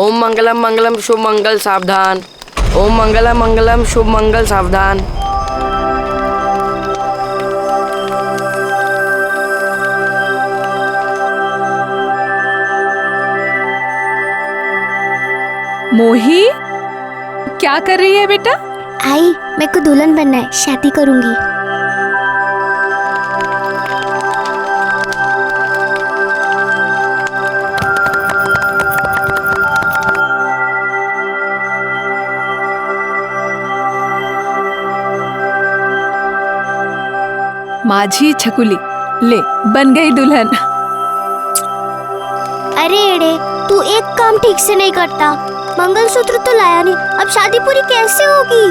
ओम मंगलम मंगलम शुभ मंगल सावधान। ओम मंगलम मंगलम शुभ मंगल सावधान। मोही, क्या कर रही है बेटा? आई, मेरे को दुल्हन बनना है, शादी करूंगी। माझी छकुली, ले बन गई दुल्हन। अरे एड़े, तू एक काम ठीक से नहीं करता। मंगलसूत्र तो लाया नहीं, अब शादी पूरी कैसे होगी?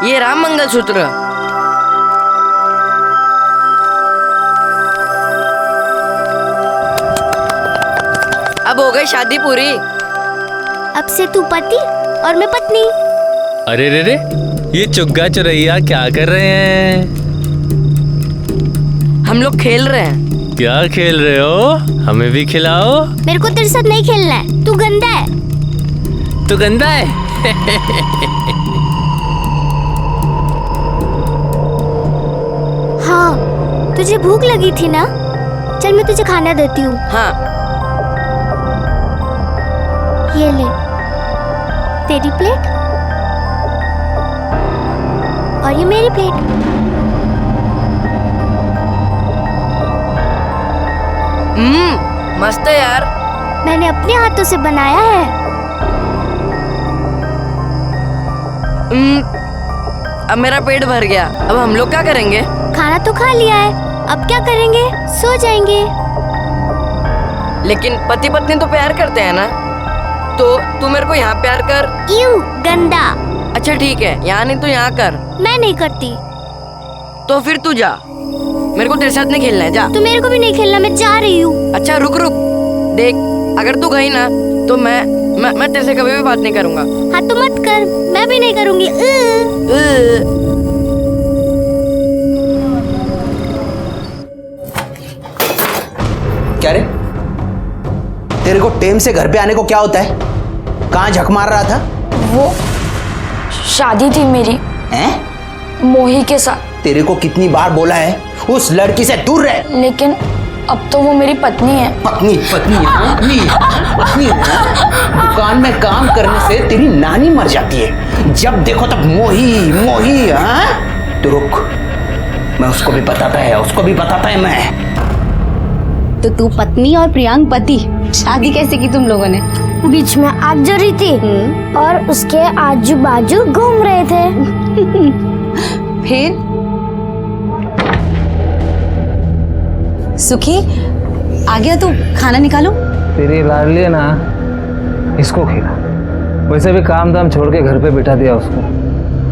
ये राम मंगलसूत्र। अब हो गई शादी पूरी। अब से तू पति और मैं पत्नी। अरे रे रे, ये चुग्गा चुरैया क्या कर रहे हैं? हम लोग खेल रहे हैं। क्या खेल रहे हो? हमें भी खिलाओ। मेरे को तेरे साथ नहीं खेलना है, तू गंदा है। तू गंदा है? हाँ, तुझे भूख लगी थी ना? चल मैं तुझे खाना देती हूँ। हाँ। ये ले, तेरी प्लेट और ये मेरी प्लेट। मस्त है यार। मैंने अपने हाथों से बनाया है। अब मेरा पेट भर गया। अब हम लोग क्या करेंगे? खाना तो खा लिया है, अब क्या करेंगे? सो जाएंगे। लेकिन पति पत्नी तो प्यार करते हैं ना, तो तू मेरे को यहाँ प्यार कर। यूं गंदा। अच्छा ठीक है, यहाँ नहीं तो यहाँ कर। मैं नहीं करती। तो फिर तू जा, मेरे को तेरे साथ नहीं खेलना है, जा। तो मेरे को भी नहीं खेलना, मैं जा रही हूँ। अच्छा रुक रुक, देख अगर तू गई ना तो मैं तेरे से कभी भी बात नहीं करूँगा। हाँ तो मत कर, मैं भी नहीं करूँगी। क्या रे, तेरे को टेम से घर पे आने को क्या होता है? कहाँ झक मार रहा था? वो शादी थी मेरी हैं? मोही के साथ। तेरे को कितनी बार बोला है उस लड़की से दूर रह। लेकिन अब तो वो मेरी पत्नी है। पत्नी पत्नी पत्नी पत्नी दुकान में काम करने से तेरी नानी मर जाती है, जब देखो तब मोही मोही। हाँ तो रुक, मैं उसको भी बताता है मैं। तो तू पत्नी और प्रियांक पति, शादी कैसे की तुम लोगों ने? बीच में आग जल रही थी और उसके आजू बाजू घूम रहे थे। फिर सुखी आ गया, तू खाना निकालो। तेरी लाडली है ना, इसको खिला। वैसे भी काम धाम छोड़ के घर पे बिठा दिया उसको,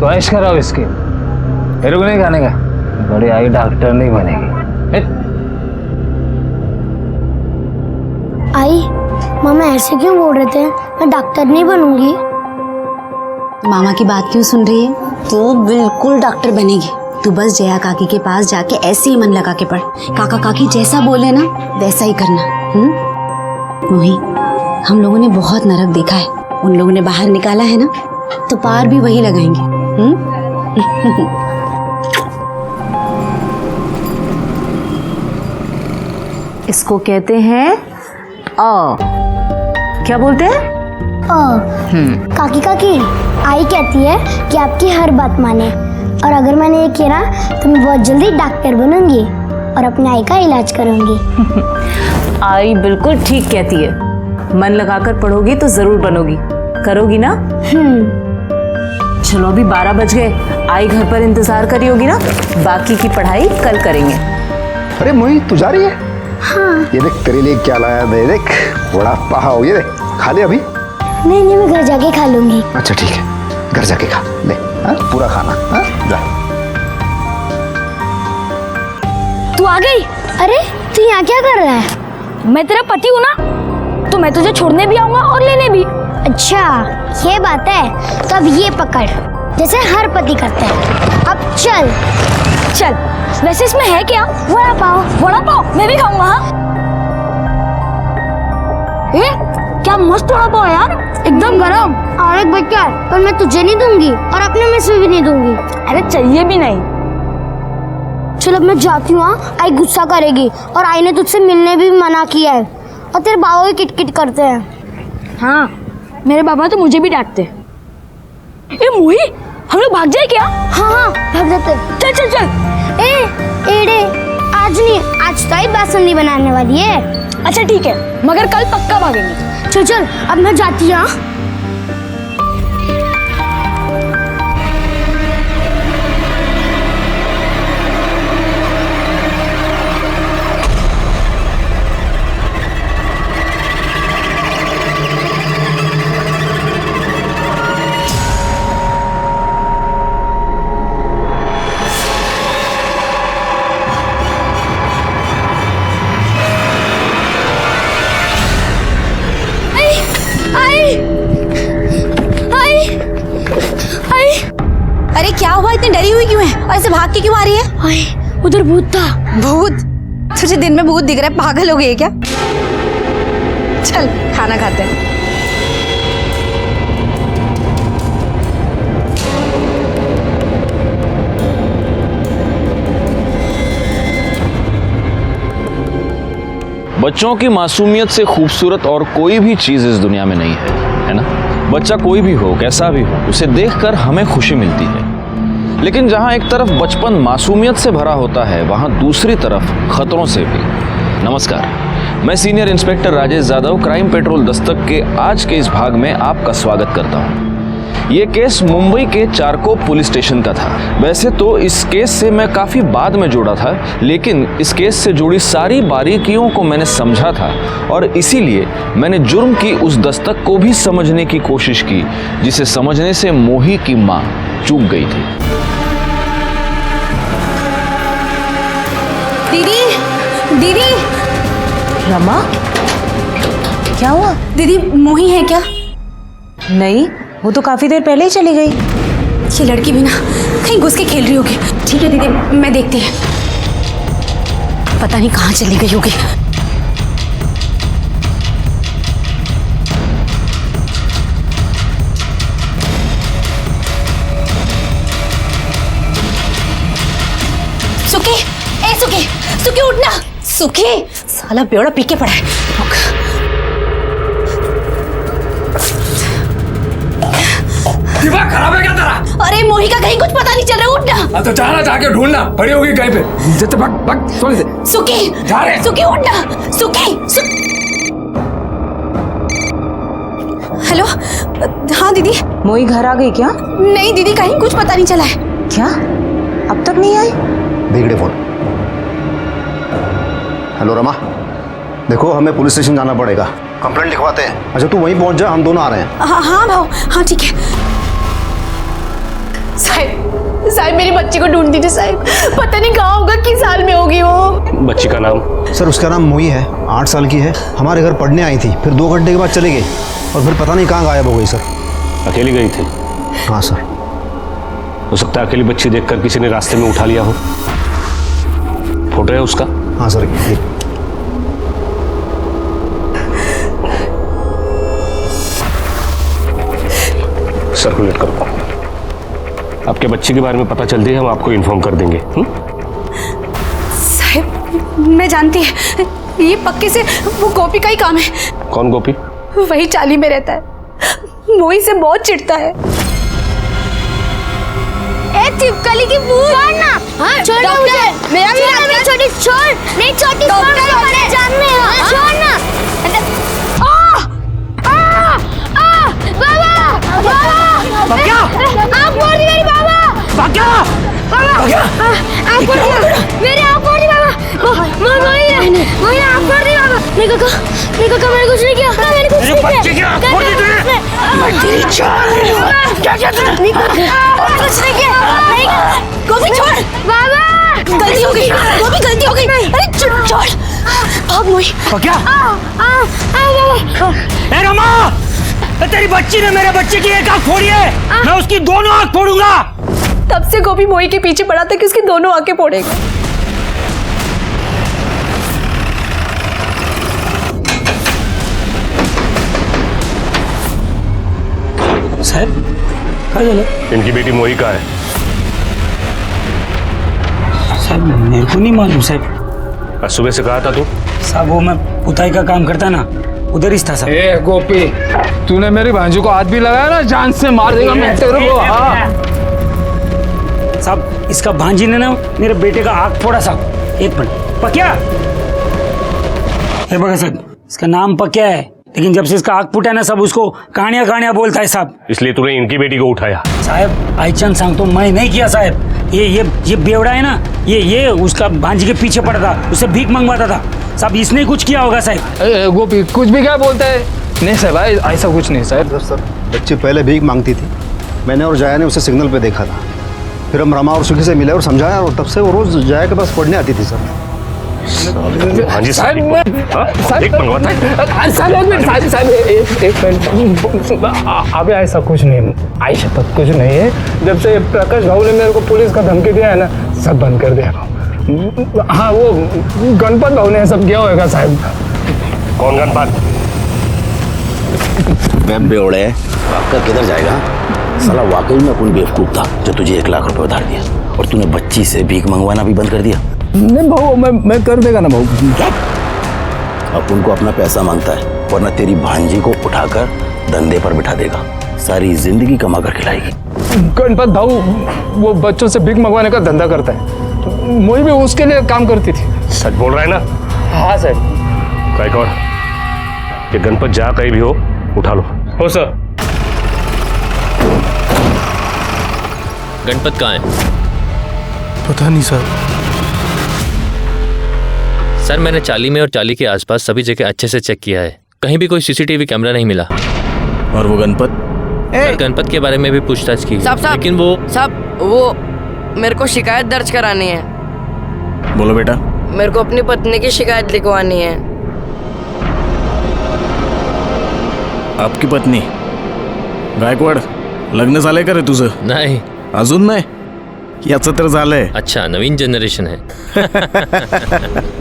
तो ऐश कराओ इसकी। मेरे को नहीं खाने का, बड़ी आई डॉक्टर नहीं बनेगी। आई, मामा ऐसे क्यों बोल रहे थे? मैं डॉक्टर नहीं बनूंगी। मामा की बात क्यों सुन रही है? तू बिल्कुल डॉक्टर बनेगी। तू बस जया काकी के पास जाके ऐसे ही मन लगा के पढ़। काका काकी जैसा बोले ना वैसा ही करना। मोही, हम लोगों ने बहुत नरक देखा है, उन लोगों ने बाहर निकाला है ना, तो पार भी वही लगाएंगे। इसको कहते हैं क्या बोलते हैं? काकी काकी, आई कहती है कि आपकी हर बात माने, और अगर मैंने ये किया तो मैं बहुत जल्दी डॉक्टर बनूंगी और अपने आई का इलाज करूंगी। आई बिल्कुल ठीक कहती है, मन लगाकर पढ़ोगी तो जरूर बनोगी, करोगी ना? चलो अभी 12 बज गए, आई घर पर इंतजार करी होगी ना, बाकी की पढ़ाई कल करेंगे। अरे मोही, तू जा रही है? हाँ। ये देख तेरे लिए क्या लाया मैं, देख बड़ा पाव। ये देख, खा ले अभी। नहीं, मैं घर जाके खा लूंगी। अच्छा ठीक है, घर जाके खा ले। हाँ, पूरा खाना। हाँ, जा। तू आ गई? अरे तू यहाँ क्या कर रहा है? मैं तेरा पति हूँ ना, तो मैं तुझे छोड़ने भी आऊंगा और लेने भी। अच्छा ये बात है, तो अब ये पकड़, जैसे हर पति करते हैं। अब चल। वैसे इसमें है क्या? वड़ा पाव। मैं भी खाऊंगा। हाँ? क्या मस्त वड़ा पाव यार, एकदम गरम। और एक बच्चा है, पर मैं तुझे नहीं दूंगी और अपने में से भी नहीं दूंगी। अरे चाहिए भी नहीं। चल अब मैं जाती हूँ। आई गुस्सा करेगी और आई ने तुझसे मिलने भी मना किया है और तेरे बाबा भी किटकिट करते हैं। हाँ, मेरे बाबा तो मुझे भी डांटते। ए मोही, हम लोग भाग जाए क्या? हाँ हाँ भाग जाते। चल चल चल। एड़े आज नहीं, आज तो आई बासुंदी बनाने वाली है। अच्छा ठीक है, मगर कल पक्का भागेंगे। चल चल अब मैं जाती हूँ। अरे क्या हुआ, इतनी डरी हुई क्यों है और ऐसे भाग के क्यों आ रही है? आई उधर भूत था। भूत? तुझे दिन में भूत दिख रहा है, पागल हो गई है क्या? चल खाना खाते हैं। बच्चों की मासूमियत से खूबसूरत और कोई भी चीज इस दुनिया में नहीं है ना? बच्चा कोई भी हो, कैसा भी हो, उसे देखकर हमें खुशी मिलती है। लेकिन जहां एक तरफ बचपन मासूमियत से भरा होता है, वहां दूसरी तरफ खतरों से भी। नमस्कार, मैं senior inspector Rajesh Yadav crime petrol Dastak के आज के इस भाग में आपका स्वागत करता हूं। ये केस मुंबई के चारकोप पुलिस स्टेशन का था। वैसे तो इस केस से मैं काफ़ी बाद में जुड़ा था, लेकिन इस केस से जुड़ी सारी बारीकियों को मैंने समझा था और इसीलिए मैंने जुर्म की उस दस्तक को भी समझने की कोशिश की जिसे समझने से मोही की माँ चूक गई थी। दीदी, दीदी। रमा, क्या हुआ? दीदी मोही है क्या? नहीं, वो तो काफी देर पहले ही चली गई। ये लड़की भी ना कहीं घुस के खेल रही होगी। ठीक है दीदी, मैं देखती है। पता नहीं कहाँ चली गई होगी। सुखी, ए सुखी, सुखी उठना। सुखी, साला बेवड़ा पी के पड़ा है। दिमाग खराब है क्या तेरा? अरे मोही का कहीं कुछ पता नहीं चल रहा, उठना। तो जाना, जाके ढूंढना, पड़ी होगी कहीं पे। जब भाग भाग, सोने दे। सुखी, जा रहे। सुखी उठना, सुखी। हेलो, हाँ दीदी। मोही घर आ गई क्या? नहीं दीदी, कहीं कुछ पता नहीं चला है। क्या अब तक नहीं आई? देख रहे फोन। हेलो रमा, देखो हमें पुलिस स्टेशन जाना पड़ेगा, कंप्लेंट लिखवाते हैं। अच्छा तू वहीं पहुंच जा, हम दोनों आ रहे हैं। हाँ हाँ भाव, हाँ ठीक है। साहब, साहब मेरी बच्ची को ढूंढ दीजिए साहब, पता नहीं कहाँ होगा, किस हाल में होगी वो। बच्ची का नाम? सर उसका नाम मोही है, 8 साल की है। हमारे घर पढ़ने आई थी, फिर 2 घंटे के बाद चली गई और फिर पता नहीं कहाँ गायब हो गई सर। अकेली गई थी? हाँ सर। हो सकता है अकेली बच्ची देखकर किसी ने रास्ते में उठा लिया हो। फोटो है उसका? हाँ सर। सर्कुलेट करो। आपके बच्चे के बारे में पता चलती है, हम आपको इन्फॉर्म कर देंगे। साहब मैं जानती है, ये पक्के से वो गोपी का ही काम है। कौन गोपी? वही चाली में रहता है, मोही से बहुत चिढ़ता है। ए चिपकली की भूत, छोड़ ना। हाँ, छोड़ ना मुझे। मेरा भी नाम है छोटी, छोड़। नहीं छोटी, छोड़ हमारे जानने हो। छोड़ ना। बाबा, बाबा, क्या? आप फोड़ दी मेरी बाबा। क्या? आप फोड़ दी मेरी, आप फोड़ दी बाबा। मोही आप फोड़ दी बाबा। नहीं काका मैंने कुछ नहीं किया, मैंने कुछ नहीं बच्चे क्या फोड़ दी तूने? तेरी जान। क्या किया तूने? नहीं काका कुछ नहीं किया। नहीं गोपी छोड़। बाबा गलती हो गई, गोपी गलती हो गई। अरे छोड़, भाग मोही। क्या? बाबा। ए रमा, तेरी बच्ची ने मेरे बच्चे की एक आंख फोड़ी है, मैं उसकी दोनों आंख फोड़ूंगा। तब से गोपी मोही के पीछे पड़ा था कि उसकी दोनों आंखें फोड़ेगा। इनकी बेटी मोही कहाँ है? साहब मेरे को नहीं मालूम साहब। आज सुबह से कहा था तू? साहब वो मैं पुताई का काम करता ना, उधर ही था साहब। ए गोपी, तूने मेरी भांजी को हाथ भी लगाया ना, जान से मार देगा मैं तेरे को। हाँ साहब इसका भांजी ने ना मेरे बेटे का आँख फोड़ा साहब। एक मिनट, पक्या है बगा साहब, इसका नाम पक्या है, लेकिन जब से इसका आँख फूटा ना सब उसको कहानियां बोलता है साहब। इसलिए तूने इनकी बेटी को उठाया? साहब आईचंद सांग तो मैं नहीं किया साहब। ये बेवड़ा है ना, ये उसका भांजी के पीछे पड़ा था, उससे भीख मंगवाता था साहब। इसने कुछ किया होगा साहब। गोपी कुछ भी क्या बोलता है? नहीं साहब ऐसा कुछ नहीं साहब। सर बच्ची पहले भीख मांगती थी, मैंने और जाया ने उसे सिग्नल पे देखा था, फिर हम रमा और सुखी से मिले और समझाया, और तब से वो रोज जाया के पास पढ़ने आती थी सर। भांजी साहब भीख मंगवाता है? अभी ऐसा कुछ नहीं, ऐसा तक कुछ नहीं है। जब से प्रकाश भाऊ ने मेरे को पुलिस का धमकी दिया है ना, सब बंद कर दिया। हाँ वो गणपत भाऊ ने सब किया होगा साहब। कौन गणपत? मैं बेवड़े आपका किधर जाएगा? साला वाकई में अपन बेवकूफ था जो तुझे 1 लाख रुपए उधार दिया, और तूने बच्ची से भीख मंगवाना भी बंद कर दिया। नहीं भाऊ मैं कर देगा ना भाऊ। अपन को अपना पैसा मांगता है, वरना तेरी भांजी को उठाकर धंधे पर बिठा देगा, सारी जिंदगी कमा कर खिलाएगी। गणपत भाऊ वो बच्चों से भीख मंगवाने का धंधा करता है, मोही भी उसके लिए काम करती थी। सच बोल रहा है ना? हाँ सर। गायकवाड़, ये गणपत जहाँ कहीं भी हो उठा लो। हो सर। गणपत कहाँ है? पता नहीं सर। सर मैंने चाली में और चाली के आसपास सभी जगह अच्छे से चेक किया है, कहीं भी कोई सीसीटीवी कैमरा नहीं मिला। और वो गणपत? सर गणपत के बारे में भी पूछताछ की, लेकिन वो मेरे को शिकायत दर्ज करानी है। बोलो बेटा। मेरे को अपनी पत्नी की शिकायत लिखवानी है। आपकी पत्नी? गायकवाड लग्न झालंय का रे तुझं? नाही अजून नाही? याचं तर झालंय। अच्छा नवीन जनरेशन है।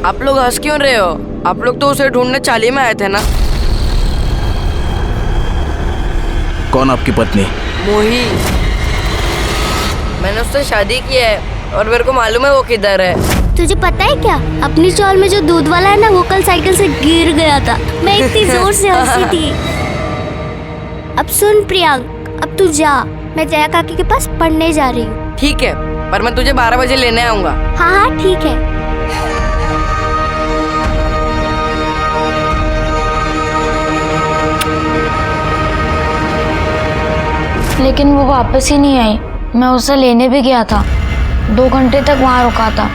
आप लोग हंस क्यों रहे हो? आप लोग तो उसे ढूंढने चाली में आए थे ना। कौन आपकी पत्नी? मोही। मैंने उससे शादी की है और मेरे को मालूम है वो किधर है। तुझे पता है क्या, अपनी चौल में जो दूध वाला है ना, वो कल साइकिल से गिर गया था। मैं इतनी जोर से हंसी थी। अब सुन प्रियांक, अब तू जा, मैं जया काकी के पास पढ़ने जा रही हूँ। ठीक है, पर मैं तुझे 12 बजे लेने आऊंगा। हाँ हाँ ठीक है। लेकिन वो वापस ही नहीं आई। मैं उसे लेने भी गया था, 2 घंटे तक वहाँ रुका था,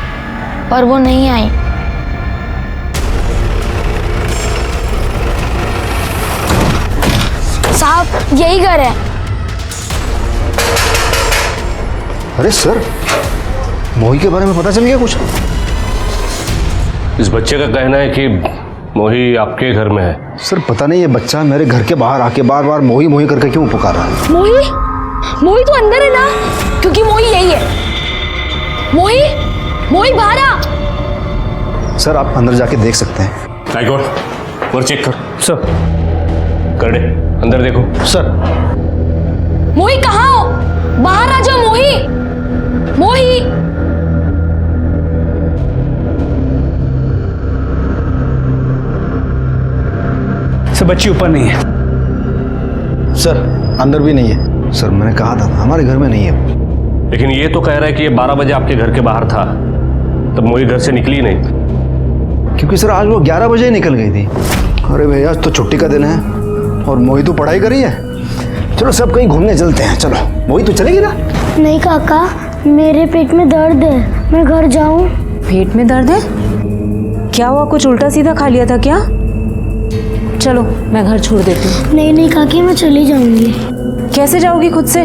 पर वो नहीं आई। साहब यही घर है। अरे सर, मोही के बारे में पता चल गया कुछ? इस बच्चे का कहना है कि मोही आपके घर में है। सर पता नहीं ये बच्चा मेरे घर के बाहर आके बार बार मोही मोही करके क्यों पुकार रहा है। मोही तो अंदर है ना, क्योंकि मोही यही है। मोही बाहर आ। सर आप अंदर जाके देख सकते हैं। गायकवाड और चेक कर। सर कर दे, अंदर देखो। सर मोही कहाँ हो? बाहर आ जाओ। मोही सब बच्ची ऊपर नहीं है। सर अंदर भी नहीं है। सर मैंने कहा था हमारे घर में नहीं है। लेकिन ये तो कह रहा है कि ये 12 बजे आपके घर के बाहर था, तब मोही घर से निकली नहीं। क्योंकि सर आज वो 11 बजे ही निकल गई थी। अरे भैया आज तो छुट्टी का दिन है और मोही तो पढ़ाई कर रही है। चलो सब कहीं घूमने चलते हैं। चलो मोही तो चलेगी ना? नहीं काका, मेरे पेट में दर्द है, मैं घर जाऊं। पेट में दर्द है? क्या हुआ, कुछ उल्टा सीधा खा लिया था क्या? चलो मैं घर छोड़ देती हूँ। नहीं काकी, मैं चली जाऊंगी। कैसे जाओगी खुद से?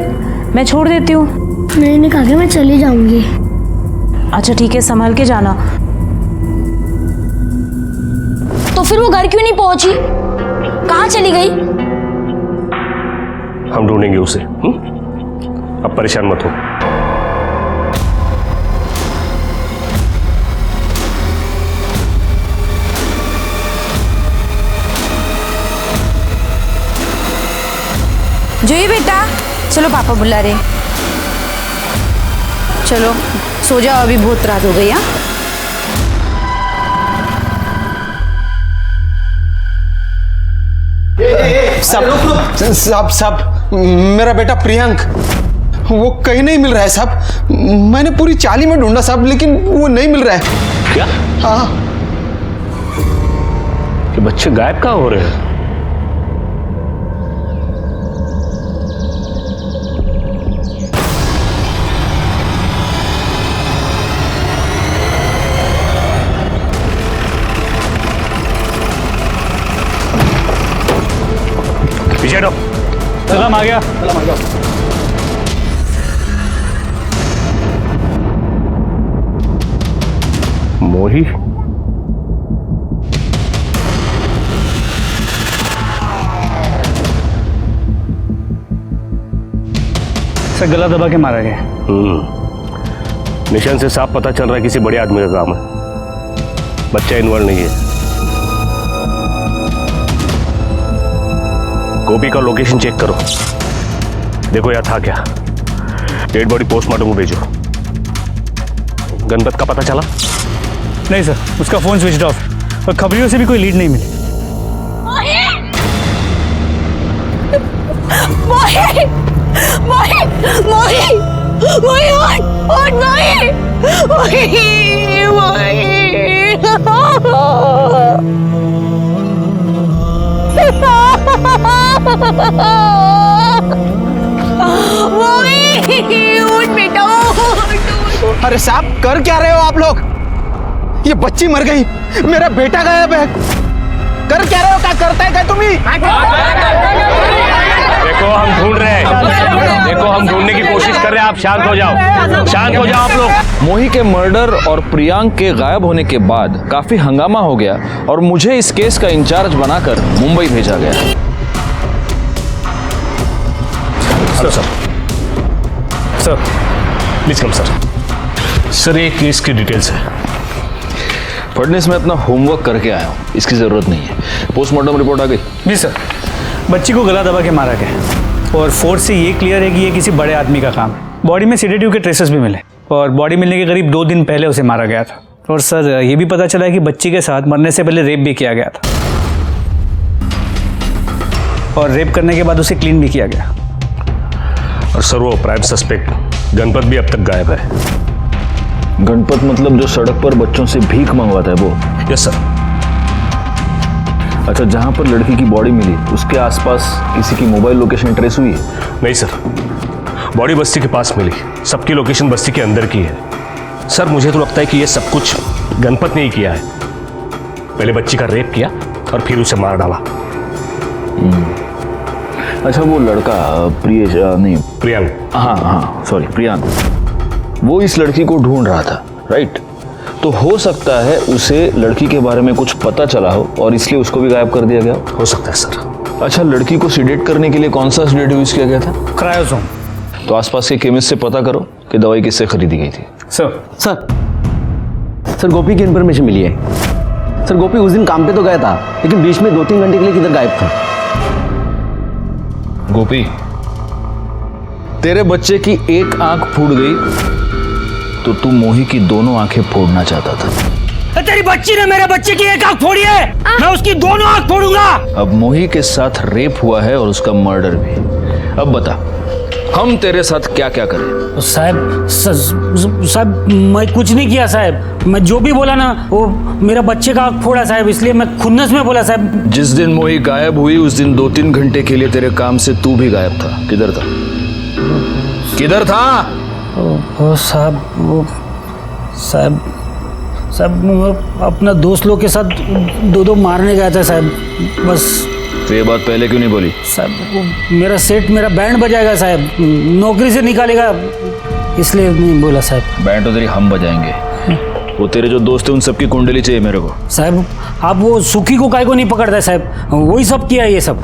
मैं छोड़ देती हूँ। नहीं काकी, मैं चली जाऊंगी। अच्छा ठीक है, संभाल के जाना। तो फिर वो घर क्यों नहीं पहुंची? कहाँ चली गई? हम ढूंढेंगे उसे। अब परेशान मत हो। जोई बेटा, चलो पापा बुला रहे। चलो सो जाओ, अभी बहुत रात हो गई। हाँ साहब मेरा बेटा प्रियंक वो कहीं नहीं मिल रहा है साहब। मैंने पूरी चाली में ढूंढा साहब, लेकिन वो नहीं मिल रहा है। क्या? हाँ। ये बच्चे गायब कहाँ हो रहे हैं? पीछे हटो। सलाम आ गया। मोही, सर गला दबा के मारा गया। निशान से साफ पता चल रहा है किसी बड़े आदमी का काम है। बच्चा इन्वॉल्व नहीं है। गोपी का लोकेशन चेक करो, देखो यार था क्या। डेड बॉडी पोस्टमार्टम को भेजो। गणपत का पता चला? नहीं सर, उसका फोन स्विच ऑफ और खबरियों से भी कोई लीड नहीं मिली। मोही, मोही, मोही, मोही, उठ, मोही, मोही, मोही, उठ बेटा, उठ। अरे साहब कर क्या रहे हो आप लोग? ये बच्ची मर गई, मेरा बेटा गायब है। कर क्या रहे हो? क्या करता है क्या तुम्ही? देखो हम ढूंढ रहे हैं, देखो हम ढूंढने की कोशिश कर रहे हैं। आप शांत हो जाओ, शांत हो जाओ आप लोग। मोही के मर्डर और प्रियांक के गायब होने के बाद काफी हंगामा हो गया और मुझे इस केस का इंचार्ज बनाकर मुंबई भेजा गया। Hello sir. Sir please come sir. Sir ये केस की डिटेल्स है। फडनेस में अपना होमवर्क करके आया हूँ, इसकी जरूरत नहीं है। पोस्टमार्टम रिपोर्ट आ गई? जी सर, बच्ची को गला दबा के मारा गया और फोर्स से ये क्लियर है कि ये किसी बड़े आदमी का काम है। बॉडी में सेडेटिव के ट्रेसेस भी मिले और बॉडी मिलने के करीब 2 दिन पहले उसे मारा गया था। और सर ये भी पता चला है कि बच्ची के साथ मरने से पहले रेप भी किया गया था और रेप करने के बाद उसे क्लीन भी किया गया। और सर वो प्राइम सस्पेक्ट गणपत भी अब तक गायब है। गणपत मतलब जो सड़क पर बच्चों से भीख मंगवाता है वो? Yes sir. अच्छा, जहां पर लड़की की बॉडी मिली उसके आसपास किसी की मोबाइल लोकेशन ट्रेस हुई है? नहीं सर, बॉडी बस्ती के पास मिली, सबकी लोकेशन बस्ती के अंदर की है। सर मुझे तो लगता है कि ये सब कुछ गणपत ने ही किया है। पहले बच्ची का रेप किया और फिर उसे मार डाला। अच्छा, वो लड़का प्रियांक। हाँ सॉरी, प्रियांक, वो इस लड़की को ढूंढ रहा था, राइट? तो हो सकता है उसे लड़की के बारे में कुछ पता चला हो और इसलिए उसको भी गायब कर दिया गया हो सकता है सर। अच्छा, लड़की को सीडेट करने के लिए कौन सा सीडेट यूज किया गया था? क्रायोसोम। तो आसपास के केमिस्ट से पता करो कि दवाई किससे खरीदी गई थी। सर गोपी की इन्फॉर्मेशन मिली है। सर गोपी उस दिन काम पे तो गया था, लेकिन बीच में 2-3 घंटे के लिए किधर गायब था। गोपी, तेरे बच्चे की एक आंख फूट गई तो तू मोही की दोनों आंखें फोड़ना चाहता था। तेरी बच्ची ने मेरे बच्चे की एक आंख फोड़ी है, मैं उसकी दोनों आंख फोड़ूंगा। अब मोही के साथ रेप हुआ है और उसका मर्डर भी। अब बता, हम तेरे साथ क्या क्या करें? साहब मैं कुछ नहीं किया साहब। मैं जो भी बोला ना वो मेरा बच्चे का आंख फोड़ा साहब, इसलिए मैं खुन्नस में बोला साहब। जिस दिन मोही गायब हुई उस दिन 2-3 घंटे के लिए तेरे काम से तू भी गायब था। किधर था? किधर था? वो साहब वो अपना दोस्त लोग के साथ 2-2 मारने गया था साहब। बस तो ये बात पहले क्यों नहीं बोली? साहब मेरा सेठ मेरा बैंड बजाएगा साहब, नौकरी से निकालेगा, इसलिए नहीं बोला साहब। बैंड तो तेरी हम बजाएंगे। वो तेरे जो दोस्त है उन सबकी कुंडली चाहिए मेरे को। साहब आप वो सुखी को काहे को नहीं पकड़ता साहब, वही सब किया ये सब।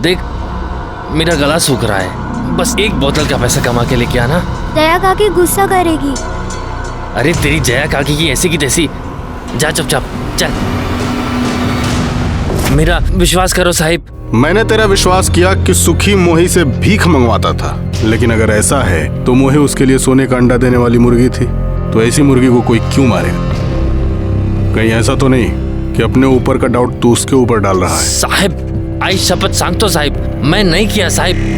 देख, मेरा गला सूख रहा है, बस एक बोतल का पैसा कमा के लेके आना। दया काकी गुस्सा करेगी। अरे तेरी जया काकी की ऐसी की तैसी। जा चुपचाप चल। मेरा विश्वास करो साहिब। मैंने तेरा विश्वास किया कि सुखी मोही से भीख मंगवाता था, लेकिन अगर ऐसा है तो मोही उसके लिए सोने का अंडा देने वाली मुर्गी थी। तो ऐसी मुर्गी को कोई क्यों मारेगा? कहीं ऐसा तो नहीं कि अपने ऊपर का डाउट तू उसके ऊपर डाल रहा है? साहिब आई शपथ सांगतो साहिब, मैं नहीं किया साहिब।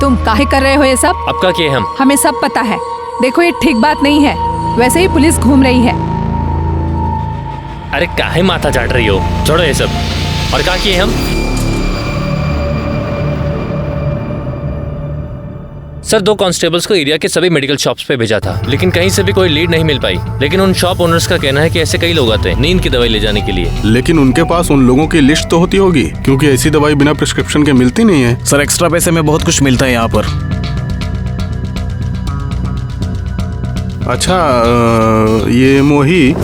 तुम काहे कर रहे हो ये सब? अब का किए हम? हमें सब पता है। देखो ये ठीक बात नहीं है। वैसे ही पुलिस घूम रही है। अरे काहे माथा चाट रही हो? छोड़ो ये सब। और क्या किए हम? सर 2 कांस्टेबल्स को एरिया के सभी मेडिकल शॉप्स पे भेजा था, लेकिन कहीं से भी कोई लीड नहीं मिल पाई। लेकिन उन शॉप ओनर्स का कहना है कि ऐसे कई लोग आते हैं नींद की दवाई ले जाने के लिए। लेकिन उनके पास उन लोगों की लिस्ट तो होती होगी, क्योंकि ऐसी दवाई बिना प्रिस्क्रिप्शन के मिलती नहीं है। सर एक्स्ट्रा पैसे में बहुत कुछ मिलता है यहाँ पर। अच्छा, ये मोही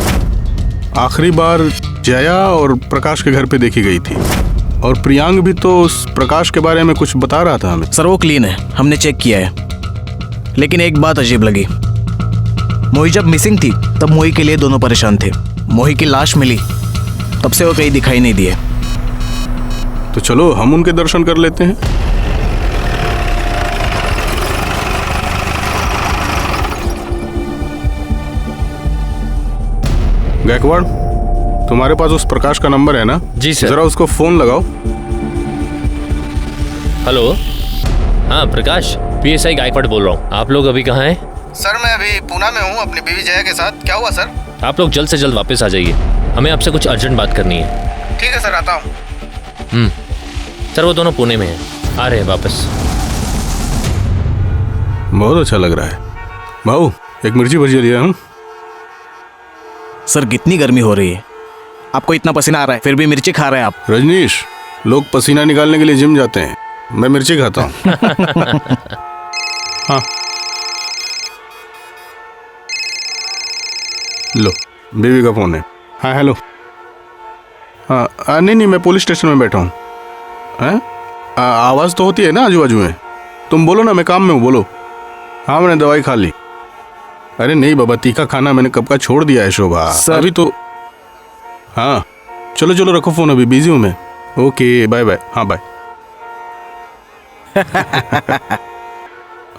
आखिरी बार जया और प्रकाश के घर पे देखी गई थी, और प्रियांक भी तो उस प्रकाश के बारे में कुछ बता रहा था हमें। सर वो क्लीन है, हमने चेक किया है। लेकिन एक बात अजीब लगी, मोही जब मिसिंग थी तब मोही के लिए दोनों परेशान थे। मोही की लाश मिली तब से वो कहीं दिखाई नहीं दिए। तो चलो हम उनके दर्शन कर लेते हैं। गायकवाड़, तुम्हारे पास उस प्रकाश का नंबर है ना? जी सर। जरा उसको फोन लगाओ। हेलो, हाँ प्रकाश, PSI गायकवाड़ बोल रहा हूँ। आप लोग अभी कहाँ हैं? सर मैं अभी पूना में हूँ अपनी बीवी जया के साथ। क्या हुआ सर? आप लोग जल्द से जल्द वापस आ जाइए, हमें आपसे कुछ अर्जेंट बात करनी है। ठीक है सर, आता हूँ। सर वो दोनों पुणे में हैं, आ रहे हैं वापस। बहुत अच्छा लग रहा है। भाऊ एक मिर्ची भजिया लिया हूँ। सर कितनी गर्मी हो रही है, आपको इतना पसीना आ रहा है फिर भी मिर्ची खा रहे हैं आप। रजनीश, लोग पसीना निकालने के लिए जिम जाते हैं, मैं मिर्ची खाता हूँ। हाँ लो, बीवी का फोन है। हाँ हेलो। हाँ नहीं मैं पुलिस स्टेशन में बैठा हूँ। हैं? आवाज़ तो होती है ना आजू बाजू में? तुम बोलो ना, मैं काम में हूँ, बोलो। हाँ मैंने दवाई खा ली। अरे नहीं बाबा, तीखा खाना मैंने कब का छोड़ दिया है शोभा। अभी तो हाँ चलो चलो रखो फोन, अभी बिजी हूँ मैं। Okay bye bye. हाँ बाय।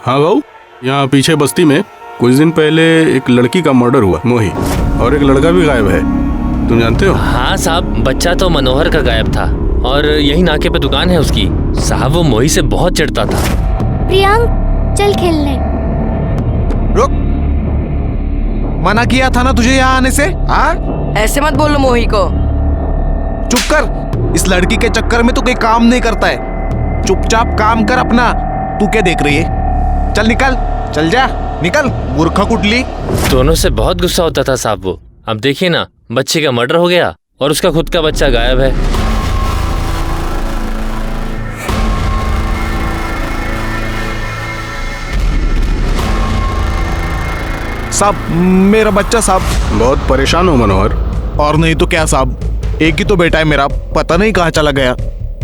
हाँ भाऊ, यहाँ पीछे बस्ती में कुछ दिन पहले एक लड़की का मर्डर हुआ, मोही, और एक लड़का भी गायब है, तुम जानते हो? हाँ साहब, बच्चा तो मनोहर का गायब था, और यही नाके पे दुकान है उसकी। साहब वो मोही से बहुत चिढ़ता था। प्रियांक चल खेलने। रुक, मना किया था ना तुझे यहाँ आने से? हाँ ऐसे मत बोलो मोही को। चुप कर, इस लड़की के चक्कर में तू कोई काम नहीं करता है। चुपचाप काम कर अपना। तू क्या देख रही है? चल निकल, चल जा, निकल मूर्खा कुटली। दोनों से बहुत गुस्सा होता था साहब वो। अब देखिए ना, बच्चे का मर्डर हो गया और उसका खुद का बच्चा गायब है। साहब मेरा बच्चा साहब। बहुत परेशान हो मनोहर? और नहीं तो क्या साहब, एक ही तो बेटा है मेरा, पता नहीं कहाँ चला गया।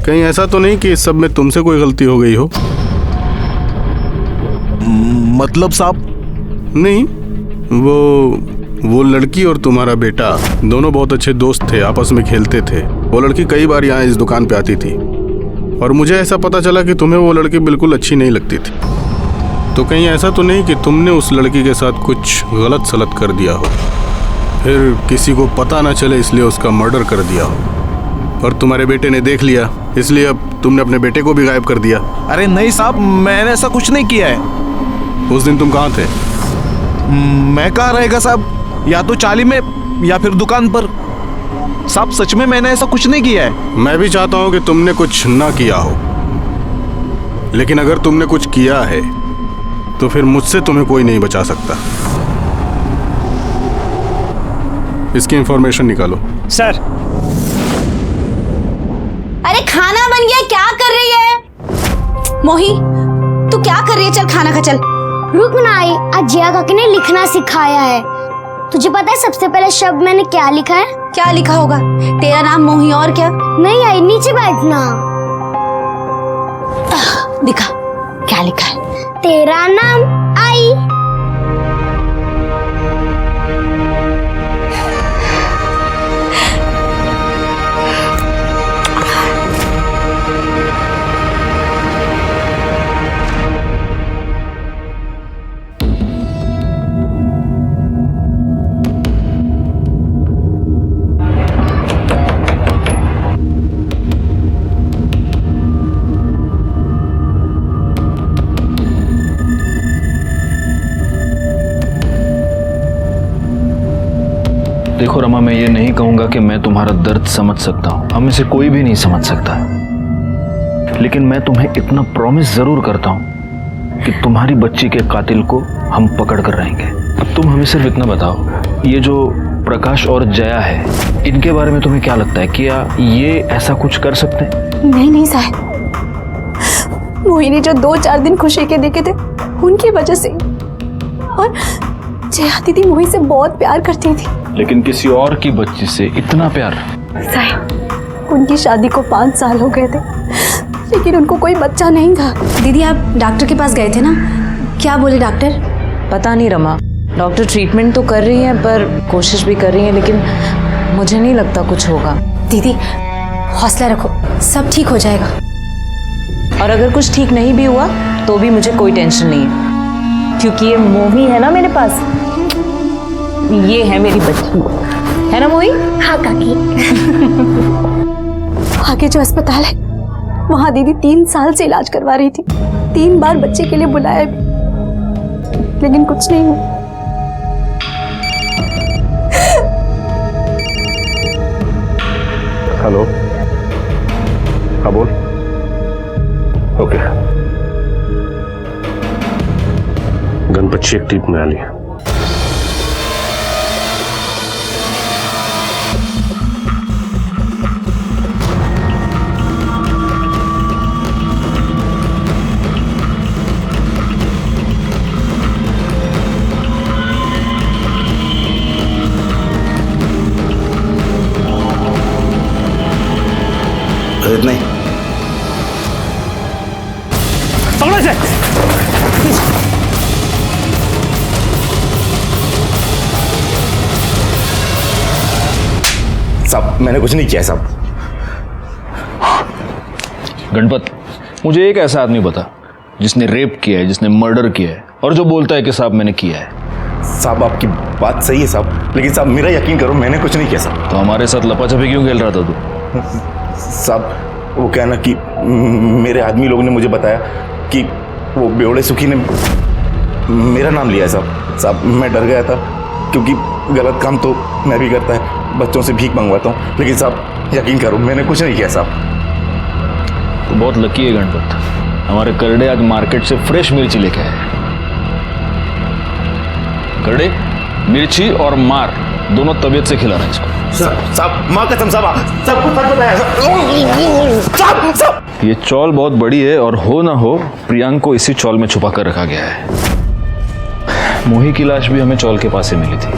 कहीं ऐसा तो नहीं कि इस सब में तुमसे कोई गलती हो गई हो? मतलब साहब? नहीं, वो लड़की और तुम्हारा बेटा दोनों बहुत अच्छे दोस्त थे, आपस में खेलते थे। वो लड़की कई बार यहाँ इस दुकान पे आती थी, और मुझे ऐसा पता चला कि तुम्हें वो लड़की बिल्कुल अच्छी नहीं लगती थी। तो कहीं ऐसा तो नहीं कि तुमने उस लड़की के साथ कुछ गलत सलत कर दिया हो, फिर किसी को पता ना चले इसलिए उसका मर्डर कर दिया हो, और तुम्हारे बेटे ने देख लिया इसलिए अब तुमने अपने बेटे को भी गायब कर दिया? अरे नहीं साहब, मैंने ऐसा कुछ नहीं किया है। उस दिन तुम कहाँ थे? मैं कहाँ रहेगा साहब, या तो चाली में या फिर दुकान पर। साहब सच में मैंने ऐसा कुछ नहीं किया है। मैं भी चाहता हूँ कि तुमने कुछ ना किया हो, लेकिन अगर तुमने कुछ किया है तो फिर मुझसे तुम्हें कोई नहीं बचा सकता। इसकी इंफॉर्मेशन निकालो। सर। अरे खाना बन गया, क्या कर रही है? मोही तू क्या कर रही है? चल खाना खा चल। रुक ना आई, आज जया काकी ने लिखना सिखाया है, तुझे पता है सबसे पहले शब्द मैंने क्या लिखा है? क्या लिखा होगा? तेरा नाम मोही और क्या? नहीं आई, नीचे बैठना। दिखा क्या लिखा है? तेरा नाम आई। देखो रमा, मैं ये नहीं कहूंगा कि मैं तुम्हारा दर्द समझ सकता हूं, हम में से कोई भी नहीं समझ सकता, लेकिन मैं तुम्हें इतना प्रॉमिस जरूर करता हूं कि तुम्हारी बच्ची के कातिल को हम पकड़ कर रहेंगे। अब तुम हमें सिर्फ इतना बताओ, ये जो प्रकाश और जया है, इनके बारे में तुम्हें क्या लगता है? क्या ये ऐसा कुछ कर सकते हैं? नहीं नहीं साहब, मोही ने जो 2-4 दिन खुशी के देखे थे उनकी वजह से, और जया दीदी मोही से बहुत प्यार करती थी। लेकिन किसी और की बच्ची से इतना प्यार? साहब, उनकी शादी को 5 साल हो गए थे, लेकिन उनको कोई बच्चा नहीं था। दीदी आप डॉक्टर के पास गए थे ना, क्या बोले डॉक्टर? पता नहीं रमा, डॉक्टर ट्रीटमेंट तो कर रही है पर कोशिश भी कर रही है, लेकिन मुझे नहीं लगता कुछ होगा। दीदी हौसला रखो, सब ठीक हो जाएगा। और अगर कुछ ठीक नहीं भी हुआ तो भी मुझे कोई टेंशन नहीं है, क्योंकि ये मोही है ना मेरे पास, ये है मेरी बच्ची, है ना मोही? हाँ काकी। आगे जो अस्पताल है वहाँ दीदी 3 साल से इलाज करवा रही थी, 3 बार बच्चे के लिए बुलाया भी, लेकिन कुछ नहीं हुआ। हेलो, हाँ बोल। ओके, गणपत एक टीम में आली है। नहीं पकड़ो इसे। साहब मैंने कुछ नहीं किया साहब। गणपत, मुझे एक ऐसा आदमी बता जिसने रेप किया है, जिसने मर्डर किया है और जो बोलता है कि साहब मैंने किया है। साहब आपकी बात सही है साहब, लेकिन साहब मेरा यकीन करो मैंने कुछ नहीं किया साहब। तो हमारे साथ लपाछपी क्यों खेल रहा था तू? साहब वो क्या ना कि मेरे आदमी लोगों ने मुझे बताया कि वो बेवड़े सुखी ने मेरा नाम लिया है साहब। साहब मैं डर गया था, क्योंकि गलत काम तो मैं भी करता है, बच्चों से भीख मंगवाता हूँ, लेकिन साहब यकीन करो मैंने कुछ नहीं किया साहब। तो बहुत लकी है गणपत, हमारे करड़े आज मार्केट से फ्रेश मिर्ची लेके आए। करड़े, मिर्ची और मार दोनों तबीयत से खिलाना इसको। साहब माँ कसम साहब, सब कुछ सच बताया साहब। ये चौल बहुत बड़ी है और हो ना हो प्रियांक को इसी चौल में छुपा कर रखा गया है। मोही की लाश भी हमें चौल के पास से मिली थी,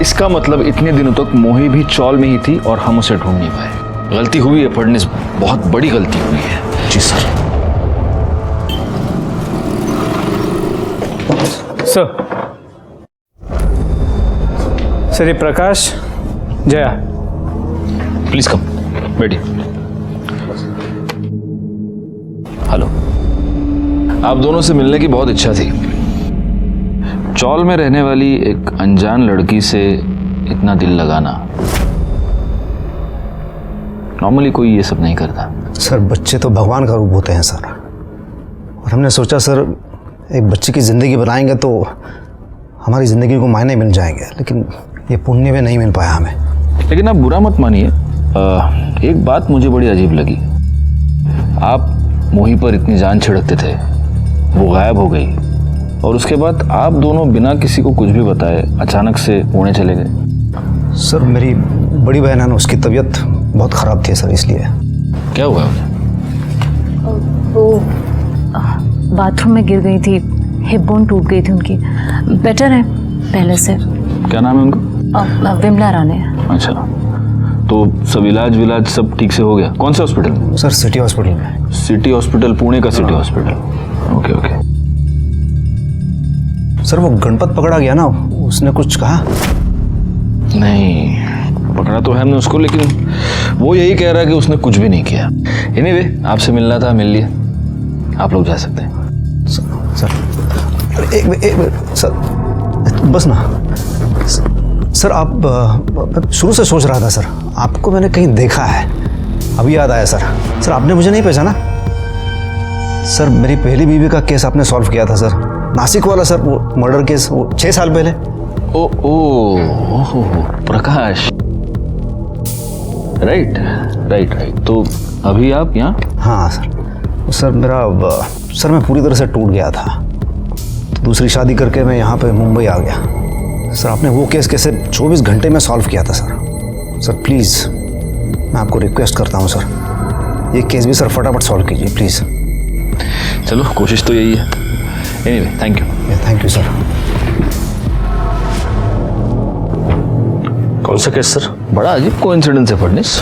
इसका मतलब इतने दिनों तक मोही भी चौल में ही थी और हम उसे ढूंढ नहीं पाए। गलती हुई है फडनिस, बहुत बड़ी गलती हुई है। जी सर। सर ये प्रकाश, जया, प्लीज कम, बैठिए। हेलो, आप दोनों से मिलने की बहुत इच्छा थी। चौल में रहने वाली एक अनजान लड़की से इतना दिल लगाना, नॉर्मली कोई ये सब नहीं करता। सर बच्चे तो भगवान का रूप होते हैं सर, और हमने सोचा सर एक बच्चे की ज़िंदगी बनाएंगे तो हमारी ज़िंदगी को मायने मिल जाएंगे, लेकिन ये पुण्य में नहीं मिल पाया हमें। लेकिन आप बुरा मत मानिए, एक बात मुझे बड़ी अजीब लगी। आप मोही पर इतनी जान छिड़कते थे, वो गायब हो गई, और उसके बाद आप दोनों बिना किसी को कुछ भी बताए अचानक से पुणे चले गए। सर मेरी बड़ी बहन है ना, उसकी तबीयत बहुत ख़राब थी सर, इसलिए। क्या हुआ? वो बाथरूम में गिर गई थी, हिप बोन टूट गई थी उनकी, बेटर है पहले से। क्या नाम है उनका? विमला राणे। अच्छा, तो सब इलाज विलाज सब ठीक से हो गया? कौन से हॉस्पिटल में? सर सिटी हॉस्पिटल में। सिटी हॉस्पिटल, पुणे का city hospital. Okay okay. Sir वो गणपत पकड़ा गया ना, उसने कुछ कहा? नहीं, पकड़ा तो है हमने उसको, लेकिन वो यही कह रहा है कि उसने कुछ भी नहीं किया। एनीवे, आपसे मिलना था, मिल लिया, आप लोग जा सकते हैं। सर एक सर बस ना सर, आप शुरू से सोच रहा था सर, आपको मैंने कहीं देखा है, अभी याद आया सर। सर आपने मुझे नहीं पहचाना? सर मेरी पहली बीवी का केस आपने सॉल्व किया था सर, नासिक वाला सर, वो मर्डर केस, वो 6 साल पहले। ओ प्रकाश, राइट राइट राइट। तो अभी आप यहाँ? हाँ सर सर मैं पूरी तरह से टूट गया था, तो दूसरी शादी करके मैं यहाँ पे मुंबई आ गया। सर आपने वो केस कैसे 24 घंटे में सॉल्व किया था सर। सर प्लीज़ मैं आपको रिक्वेस्ट करता हूँ सर, ये केस भी सर फटाफट सॉल्व कीजिए प्लीज़। चलो, कोशिश तो यही है। Anyway, thank you. Thank you sir. कौन सा केस सर? बड़ा अजीब कोइंसिडेंस है फडनिस।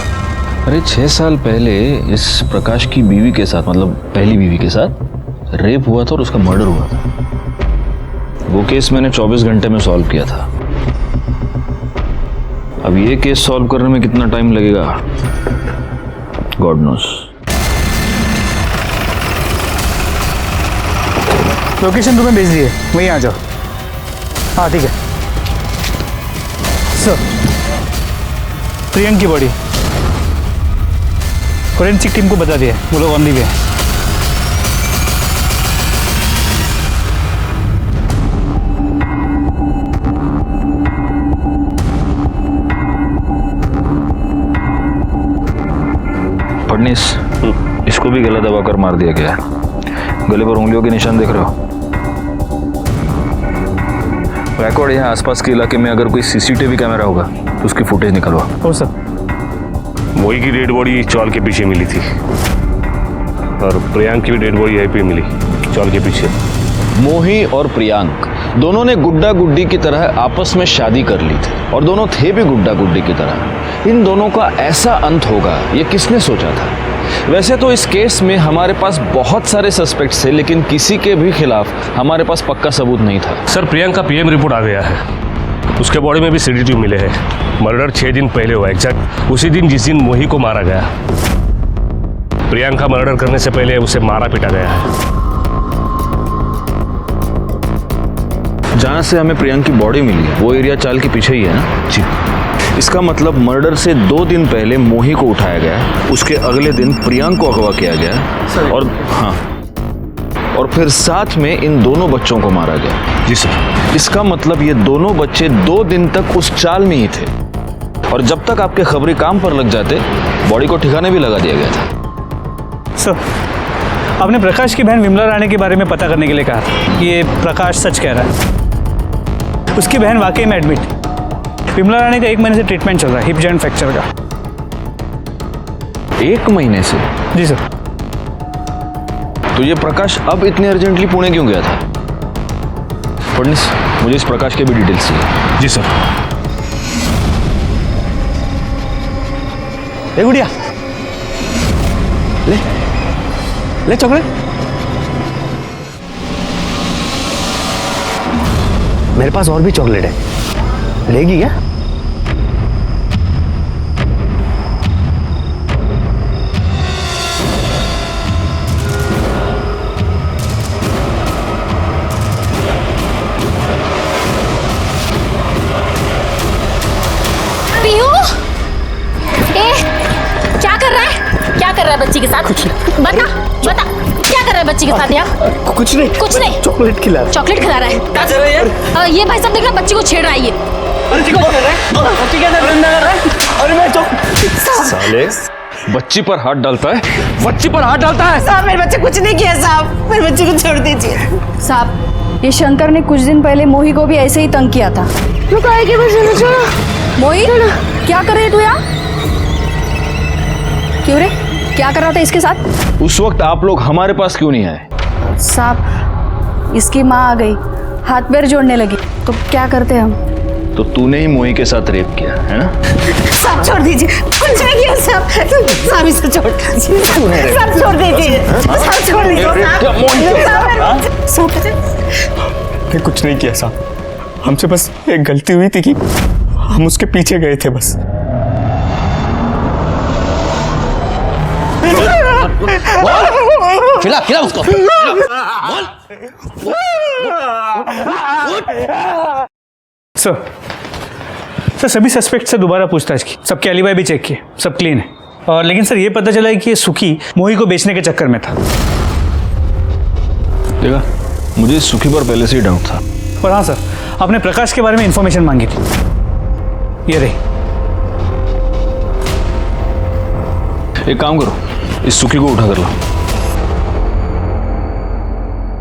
अरे 6 साल पहले इस प्रकाश की बीवी के साथ, मतलब पहली बीवी के साथ रेप हुआ था और उसका मर्डर हुआ था। वो केस मैंने 24 घंटे में सॉल्व किया था। अब ये केस सॉल्व करने में कितना टाइम लगेगा, गॉड नोस। लोकेशन तुम्हें भेज दी है, वहीं आ जाओ। हाँ ठीक है सर। प्रियंक की बॉडी फोरेंसिक टीम को बता दिया, वो लोग ऑन दी वे। फडनिस, इसको भी गला दबाकर मार दिया गया है। गले पर उंगलियों के निशान देख रहे हो? रिकॉर्ड यहाँ आसपास के इलाके में अगर कोई सीसीटीवी कैमरा होगा तो उसकी फुटेज निकलवा। हो सर। मोही की डेड बॉडी चौल के पीछे मिली थी और प्रियांक की भी डेड बॉडी यहीं पे मिली, चौल के पीछे। मोही और प्रियांक दोनों ने गुड्डा गुड्डी की तरह आपस में शादी कर ली थी और दोनों थे भी गुड्डा गुड्डी की तरह। इन दोनों का ऐसा अंत होगा ये किसने सोचा था? वैसे तो इस केस में हमारे पास बहुत सारे सस्पेक्ट्स थे, लेकिन किसी के भी खिलाफ हमारे पास पक्का सबूत नहीं था। सर प्रियांक का पीएम रिपोर्ट आ गया है, उसके बॉडी में भी सीडीटी मिले हैं। मर्डर 6 दिन पहले हुआ, एग्जैक्ट उसी दिन जिस दिन मोही को मारा गया। प्रियांक का मर्डर करने से पहले उसे मारा पीटा गया है। जहाँ से हमें प्रियांक की बॉडी मिली है वो एरिया चाल के पीछे ही है ना? जी। इसका मतलब मर्डर से 2 दिन पहले मोही को उठाया गया, उसके अगले दिन प्रियांक को अगवा किया गया और हाँ, और फिर साथ में इन दोनों बच्चों को मारा गया। जी सर। इसका मतलब ये दोनों बच्चे 2 दिन तक उस चाल में ही थे और जब तक आपके खबरी काम पर लग जाते बॉडी को ठिकाने भी लगा दिया गया था। सर, आपने प्रकाश की बहन विमला राणे के बारे में पता करने के लिए कहा था। ये प्रकाश सच कह रहा है, उसकी बहन वाकई में एडमिट। विमला राणे का 1 महीने से ट्रीटमेंट चल रहा है, हिप जॉइंट फ्रैक्चर का। 1 महीने से? जी सर। तो ये प्रकाश अब इतने अर्जेंटली पुणे क्यों गया था? फडनिस, मुझे इस प्रकाश के भी डिटेल्स चाहिए। जी सर। ए गुड़िया, ले चॉकलेट। मेरे पास और भी चॉकलेट है, लेगी क्या? पीहू, क्या कर रहा है? क्या कर रहा है बच्ची के साथ? बता बता, क्या कर रहा है बच्ची के साथ यार? कुछ नहीं, कुछ नहीं, चॉकलेट खिला। चॉकलेट खिला रहा है। क्या चल रहा है यार? ये भाई साहब देखना, बच्ची को छेड़ रहा है ये। बच्ची को छेड़ रहा है? बच्ची के साथ धंधा कर रहा है? अरे मैं साले, बच्ची पर हाथ डालता है, बच्ची पर हाथ डालता है। साहब मेरे बच्चे कुछ नहीं किया साहब, मेरे बच्चे को छोड़ दीजिए साहब। ये शंकर ने कुछ दिन पहले मोही को भी ऐसे ही तंग किया था। मोही, क्या कर रहे तू यार? क्यों रे, क्या कर रहा था इसके साथ? उस वक्त आप लोग हमारे पास क्यों नहीं आए? साहब, इसकी माँ आ गई, हाथ पैर जोड़ने लगी, तो क्या करते हम? तो तूने ही मोही के साथ रेप किया है ना? साहब छोड़ दीजिए, खुल जाएगी साहब, साहब इसे छोड़ दीजिए, साहब छोड़ दीजिए, साहब छोड़ दीजिए, मैंने कुछ नहीं किया साहब, हमसे बस एक गलती हुई थी कि हम उसके पीछे गए थे बस। खिला खिला उसको। सर सभी सस्पेक्ट से दोबारा पूछताछ की, सबके एलिबाई भी चेक किए, सब क्लीन है। और लेकिन सर ये पता चला है कि ये सुखी मोही को बेचने के चक्कर में था। देखा, मुझे सुखी पर पहले से ही डाउट था। और हाँ सर, आपने प्रकाश के बारे में इंफॉर्मेशन मांगी थी, ये रही। एक काम करो, इस सुखी को उठा कर लो।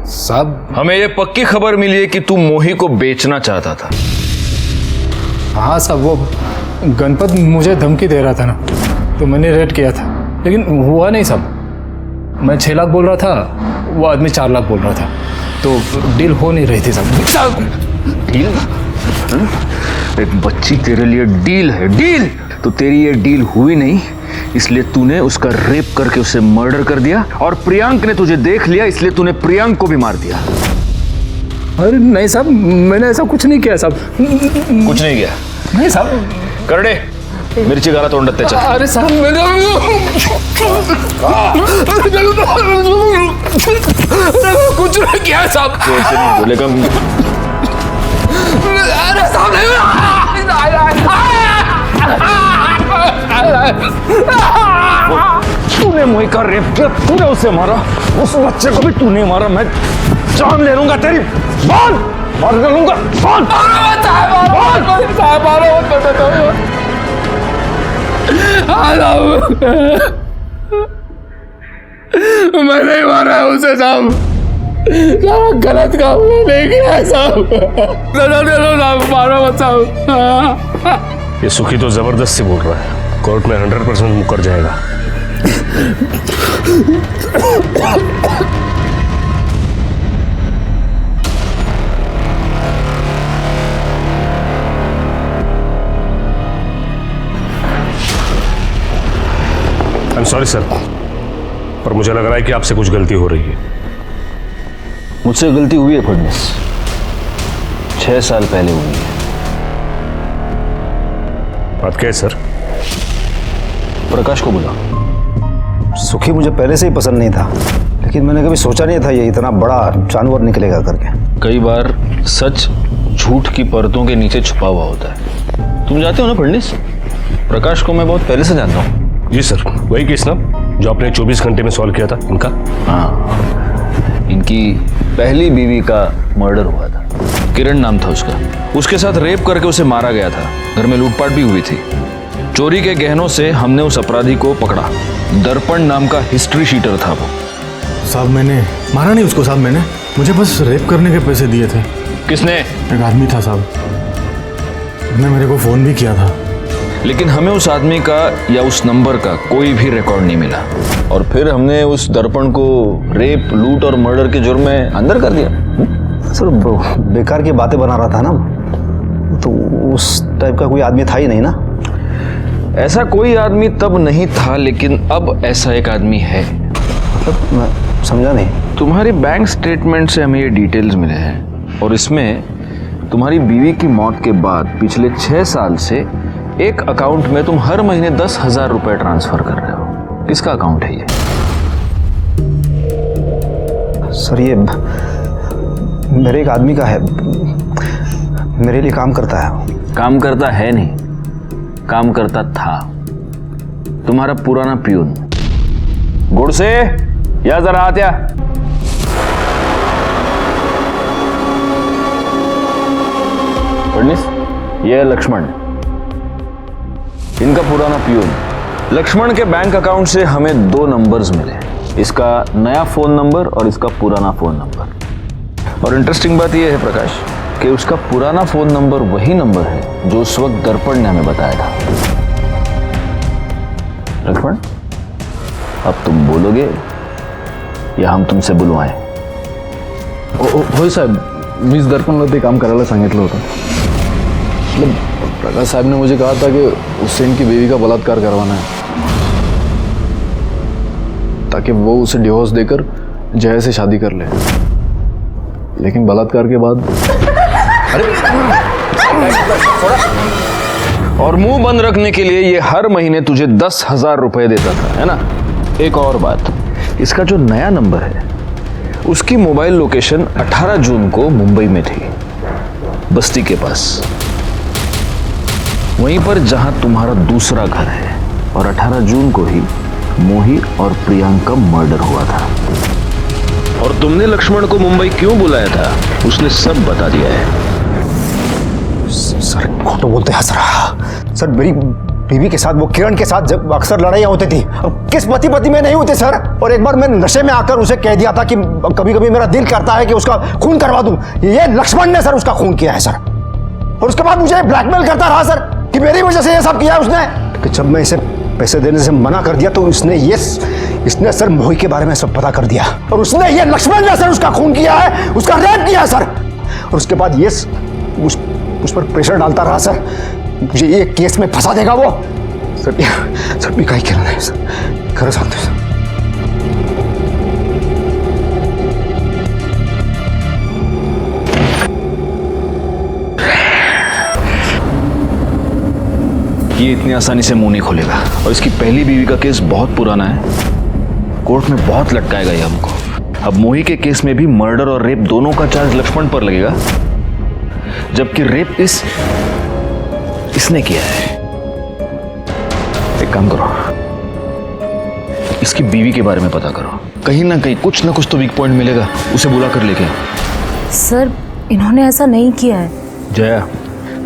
साहब, हमें ये पक्की खबर मिली है कि तू मोही को बेचना चाहता था। हाँ साहब, वो गणपत मुझे धमकी दे रहा था ना, तो मैंने रेड किया था, लेकिन हुआ नहीं साहब। मैं 6 लाख बोल रहा था, वो आदमी 4 लाख बोल रहा था, तो डील हो नहीं रही थी साहब। डील? एक बच्ची तेरे लिए डील है, डील? तो तेरी ये डील हुई नहीं, इसलिए तूने उसका रेप करके उसे मर्डर कर दिया, और प्रियांक ने तुझे देख लिया, इसलिए तूने प्रियांक को भी मार दिया। अरे नहीं साहब, मैंने ऐसा कुछ नहीं किया साहब। कुछ नहीं किया? नहीं साहब। करडे, मिर्ची गाला तोंड चल। अरे साहब, मैंने कुछ नहीं किया साहब। कैसे नहीं बोलेगा? अरे साहब, तूने मोही का रेप किया, तूने उसे मारा, उस बच्चे को भी तूने मारा। मैं जान ले लूंगा तेरी, बोल, मार लूंगा, बोल। मैं नहीं मारा है उसे साहब, सारा गलत काम नहीं किया है साहब। सजा दे दो साहब, मारो मत साहब। ये सुखी तो जबरदस्ती बोल रहा है, कोर्ट में 100% मुकर जाएगा। आई एम सॉरी सर, पर मुझे लग रहा है कि आपसे कुछ गलती हो रही है। मुझसे गलती हुई है फडणवीस, 6 साल पहले हुई है। बात क्या है सर? प्रकाश को बुला। सुखी मुझे पहले से ही पसंद नहीं था, लेकिन मैंने कभी सोचा नहीं था ये इतना बड़ा जानवर निकलेगा करके। कई बार सच झूठ की परतों के नीचे छुपा हुआ होता है। तुम जानते हो ना फडणवीस, प्रकाश को मैं बहुत पहले से जानता हूँ। जी सर, वही केस ना जो आपने 24 घंटे में सॉल्व किया था इनका? हाँ, इनकी पहली बीवी का मर्डर हुआ था, किरण नाम था उसका। उसके साथ रेप करके उसे मारा गया था, घर में लूटपाट भी हुई थी। चोरी के गहनों से हमने उस अपराधी को पकड़ा। दर्पण नाम का हिस्ट्री शीटर था वो। साहब, मैंने मारा नहीं उसको साहब, मैंने मुझे बस रेप करने के पैसे दिए थे। किसने? एक आदमी था साहब, उसने मेरे को फोन भी किया था। लेकिन हमें उस आदमी का या उस नंबर का कोई भी रिकॉर्ड नहीं मिला, और फिर हमने उस दर्पण को रेप, लूट और मर्डर के जुर्म में अंदर कर दिया। सर बेकार की बातें बना रहा था ना, तो उस टाइप का कोई आदमी था ही नहीं ना। ऐसा कोई आदमी तब नहीं था, लेकिन अब ऐसा एक आदमी है। मतलब मैं समझा नहीं। तुम्हारी बैंक स्टेटमेंट से हमें ये डिटेल्स मिले हैं, और इसमें तुम्हारी बीवी की मौत के बाद पिछले 6 साल से एक अकाउंट में तुम हर महीने 10,000 रुपए ट्रांसफर कर रहे हो। किसका अकाउंट है ये? सर ये मेरे एक आदमी का है, मेरे लिए काम करता है। काम करता है नहीं, काम करता था। तुम्हारा पुराना प्यून। गुड़ से या जरा आत्या। फडणवीस, ये है लक्ष्मण, इनका पुराना प्यून। लक्ष्मण के बैंक अकाउंट से हमें 2 नंबर्स मिले, इसका नया फोन नंबर और इसका पुराना फोन नंबर। और इंटरेस्टिंग बात यह है प्रकाश कि उसका पुराना फोन नंबर वही नंबर है जो उस वक्त दर्पण ने हमें बताया था। लक्ष्मण, अब तुम बोलोगे या हम तुमसे बुलवाएं? होय साहेब, मीच दर्पणला ते काम करायला सांगितलं होतं. प्रकाश साहब ने मुझे कहा था कि उससे इनकी बीवी का बलात्कार करवाना है, ताकि वो उसे डिवोर्स देकर जय से शादी कर ले। लेकिन बलात्कार के बाद और मुंह बंद रखने के लिए ये हर महीने तुझे 10,000 रुपए देता था, है ना? एक और बात, इसका जो नया नंबर है उसकी मोबाइल लोकेशन 18 जून को मुंबई में थी, बस्ती के पास, वहीं पर जहां तुम्हारा दूसरा घर है। और 18 जून को ही मोही और प्रियांक का मर्डर हुआ था। और तुमने लक्ष्मण को मुंबई क्यों बुलाया था उसने सब बता दिया है। सर खोटो बोलते हैं सर मेरी बीवी के साथ, वो किरण के साथ जब अक्सर लड़ाइयाँ होती थी, किस पति में नहीं होते सर। और एक बार मैं नशे में आकर उसे कह दिया था कि कभी कभी मेरा दिल करता है कि उसका खून करवा दूं। ये लक्ष्मण ने सर उसका खून किया है सर। और उसके बाद मुझे ब्लैकमेल करता रहा सर कि मेरी वजह से ये सब किया है उसने। कि जब मैं इसे पैसे देने से मना कर दिया तो इसने सर मोही के बारे में सब पता कर दिया। और उसने, ये लक्ष्मण ने सर उसका खून किया है, उसका रेप किया सर। और उसके बाद ये उस पर प्रेशर डालता रहा सर, मुझे ये केस में फंसा देगा वो। सर भी कहीं कहना है सर, खरं सांगतो सर। ये इतनी आसानी से मुंह नहीं खोलेगा। और इसकी पहली बीवी का केस बहुत पुराना है, कोर्ट में बहुत लटकाएगा ये हमको। अब मोही के केस में भी मर्डर और रेप दोनों का चार्ज लक्ष्मण पर लगेगा, जबकि रेप इसने किया है। एक काम करो, इसकी बीवी के बारे में पता करो, कहीं ना कहीं कुछ ना कुछ तो वीक पॉइंट मिलेगा, उसे बुला कर लेके आओ। सर इन्होंने ऐसा नहीं किया है। जया,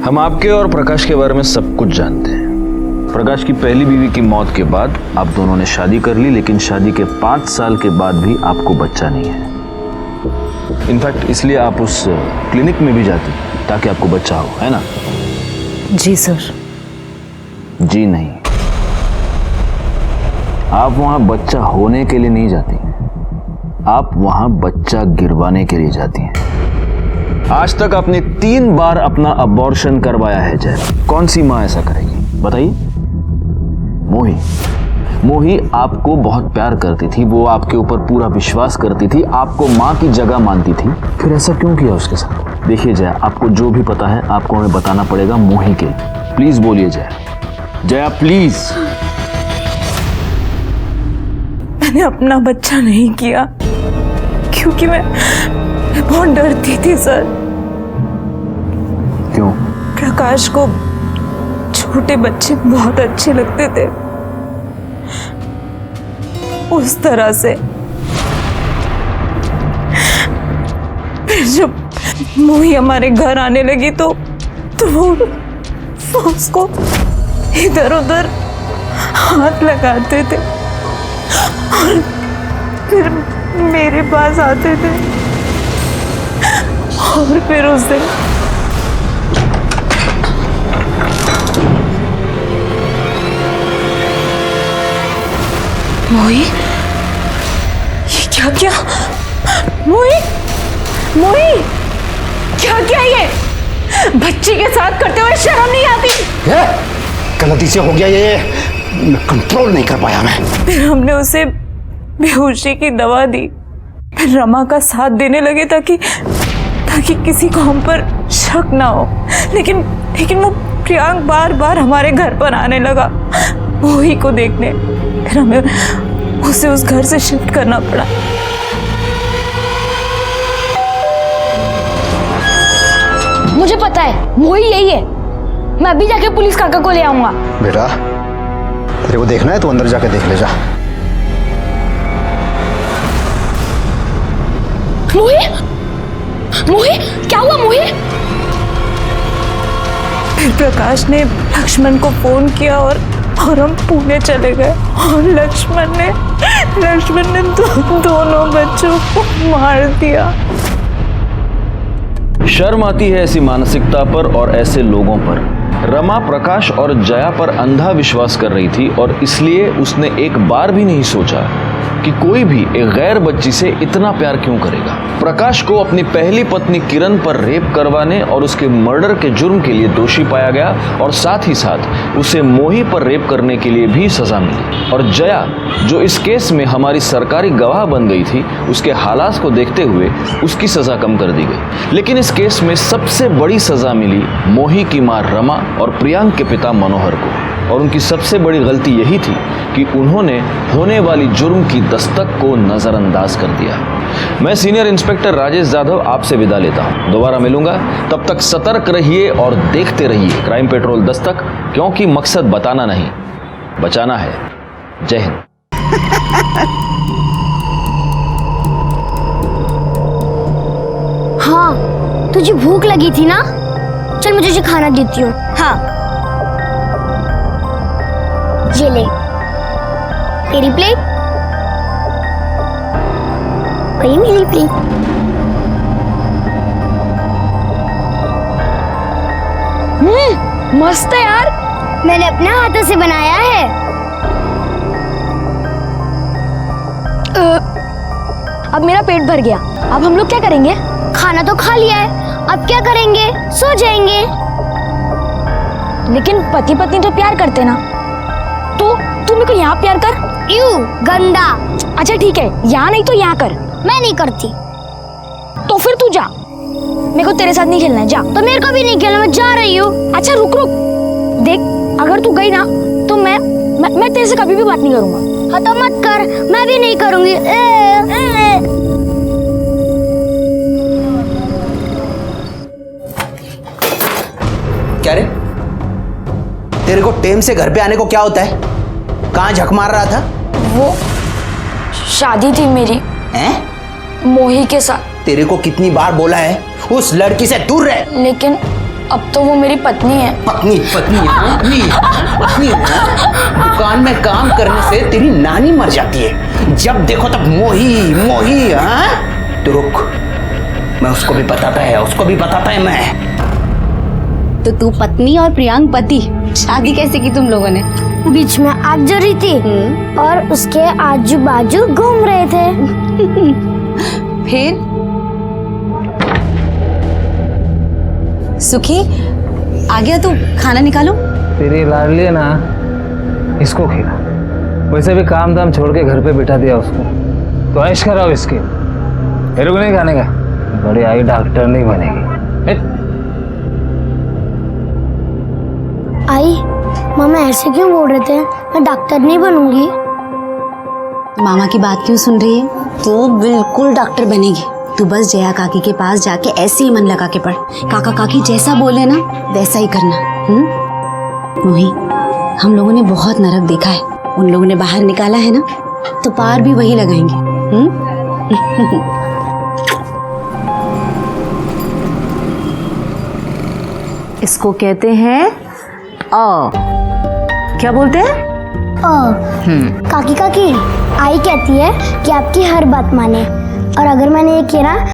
हम आपके और प्रकाश के बारे में सब कुछ जानते हैं। प्रकाश की पहली बीवी की मौत के बाद आप दोनों ने शादी कर ली, लेकिन शादी के 5 साल के बाद भी आपको बच्चा नहीं है। इनफैक्ट इसलिए आप उस क्लिनिक में भी जाती ताकि आपको बच्चा हो, है ना? जी सर। जी नहीं, आप वहां बच्चा होने के लिए नहीं जाती, आप वहां बच्चा गिरवाने के लिए जाती हैं। आज तक आपने 3 बार अपना अबॉर्शन करवाया है जय। कौन सी मां ऐसा करेगी बताइए? मोही आपको बहुत प्यार करती थी, वो आपके ऊपर पूरा विश्वास करती थी, आपको मां की जगह मानती थी, फिर ऐसा क्यों किया उसके साथ? देखिए जया, आपको जो भी पता है आपको हमें बताना पड़ेगा मोही के। प्लीज बोलिए जया, प्लीज। मैंने अपना बच्चा नहीं किया क्योंकि मैं बहुत डरती थी सर। क्यों? प्रकाश को छोटे बच्चे बहुत अच्छे लगते थे, उस तरह से। फिर जब मोही हमारे घर आने लगी तो वो उसको इधर उधर हाथ लगाते थे और फिर मेरे पास आते थे। और फिर उस दिन मोही, ये क्या किया? मोही क्या किया ये? बच्ची के साथ करते हुए शर्म नहीं आती? गलती से हो गया ये, कंट्रोल नहीं कर पाया मैं। फिर हमने उसे बेहोशी की दवा दी, फिर रमा का साथ देने लगे ताकि किसी को हम पर शक ना हो। लेकिन वो प्रियांक बार बार हमारे घर पर आने लगा मोही को देखने। फिर हमें उसे उस घर से शिफ्ट करना पड़ा। मुझे पता है मोही यही है। मैं अभी जाके पुलिस काका को ले आऊंगा। बेटा तेरे को देखना है तो अंदर जाके देख ले जा। मोही क्या हुआ मोही? फिर प्रकाश ने लक्ष्मण को फोन किया और हम पुणे चले गए। और लक्ष्मण ने दोनों बच्चों को मार दिया। शर्म आती है ऐसी मानसिकता पर और ऐसे लोगों पर। रमा प्रकाश और जया पर अंधा विश्वास कर रही थी और इसलिए उसने एक बार भी नहीं सोचा कि कोई भी एक गैर बच्ची से इतना प्यार क्यों करेगा। प्रकाश को अपनी पहली पत्नी किरण पर रेप करवाने और उसके मर्डर के जुर्म के लिए दोषी पाया गया और साथ ही साथ उसे मोही पर रेप करने के लिए भी सजा मिली। और जया, जो इस केस में हमारी सरकारी गवाह बन गई थी, उसके हालात को देखते हुए उसकी सजा कम कर दी गई। लेकिन इस केस में सबसे बड़ी सजा मिली मोही की मां रमा और प्रियांक के पिता मनोहर को। और उनकी सबसे बड़ी गलती यही थी कि उन्होंने होने वाली जुर्म की दस्तक को नजरअंदाज कर दिया। मैं सीनियर इंस्पेक्टर राजेश जाधव आपसे विदा लेता हूं। दोबारा मिलूंगा, तब तक सतर्क रहिए और देखते रहिए क्राइम पेट्रोल दस्तक, क्योंकि मकसद बताना नहीं, बचाना है। जय हिंद। हाँ, तुझे भूख लगी थी ना? चल मुझे तुझे खाना देती हूँ। हाँ, ये ले तेरी प्लेट, वही मेरी प्लेट। मस्त है यार, मैंने अपने हाथों से बनाया है। अब मेरा पेट भर गया, अब हम लोग क्या करेंगे? खाना तो खा लिया है, अब क्या करेंगे? सो जाएंगे। लेकिन पति पत्नी तो प्यार करते ना, तो तू मेरे को यहाँ प्यार कर। यू गंदा। अच्छा ठीक है, यहाँ नहीं तो यहाँ कर। मैं नहीं करती। तो फिर तू जा, मेरे को तेरे साथ नहीं खेलना है, जा। तो मेरे को भी नहीं खेलना, मैं जा रही हूँ। अच्छा रुक रुक, देख अगर तू गई ना तो मैं तेरे से कभी भी बात नहीं करूंगा। हाँ तो मत कर, मैं भी नहीं करूंगी। क्या रे, तेरे को टेम से घर पे आने को क्या होता है? कहाँ झक मार रहा था? वो शादी थी मेरी। हैं? मोही के साथ। तेरे को कितनी बार बोला है उस लड़की से दूर रह। लेकिन अब तो वो मेरी पत्नी है। पत्नी पत्नी पत्नी पत्नी दुकान में काम करने से तेरी नानी मर जाती है, जब देखो तब मोही मोही। हाँ तो रुक, मैं उसको भी बताता है, उसको भी बताता है मैं। तो तू पत्नी और प्रियांक पति, शादी कैसे की तुम लोगों ने? बीच में आग जल रही थी और उसके आजू बाजू घूम रहे थे। फिर सुखी आ गया, तू खाना निकालो। तेरी लाडली है ना, इसको खिला। वैसे भी काम दाम छोड़ के घर पे बिठा दिया उसको, तो ऐश कराओ इसके। मेरे को नहीं खाने का, बड़ी आई डॉक्टर नहीं बनेगी। आई, मामा ऐसे क्यों बोल रहे थे? मैं डॉक्टर नहीं बनूंगी। मामा की बात क्यों सुन रही है? तू बिल्कुल डॉक्टर बनेगी। तू बस जया काकी के पास जाके ऐसे ही मन लगा के पढ़। काका काकी जैसा बोले ना वैसा ही करना। मोही, हम लोगों ने बहुत नरक देखा है, उन लोगों ने बाहर निकाला है ना, तो पार भी वही लगाएंगे। इसको कहते हैं क्या बोलते हैं? काकी काकी, आई कहती है कि आपकी हर बात माने, और अगर मैंने ये किया ना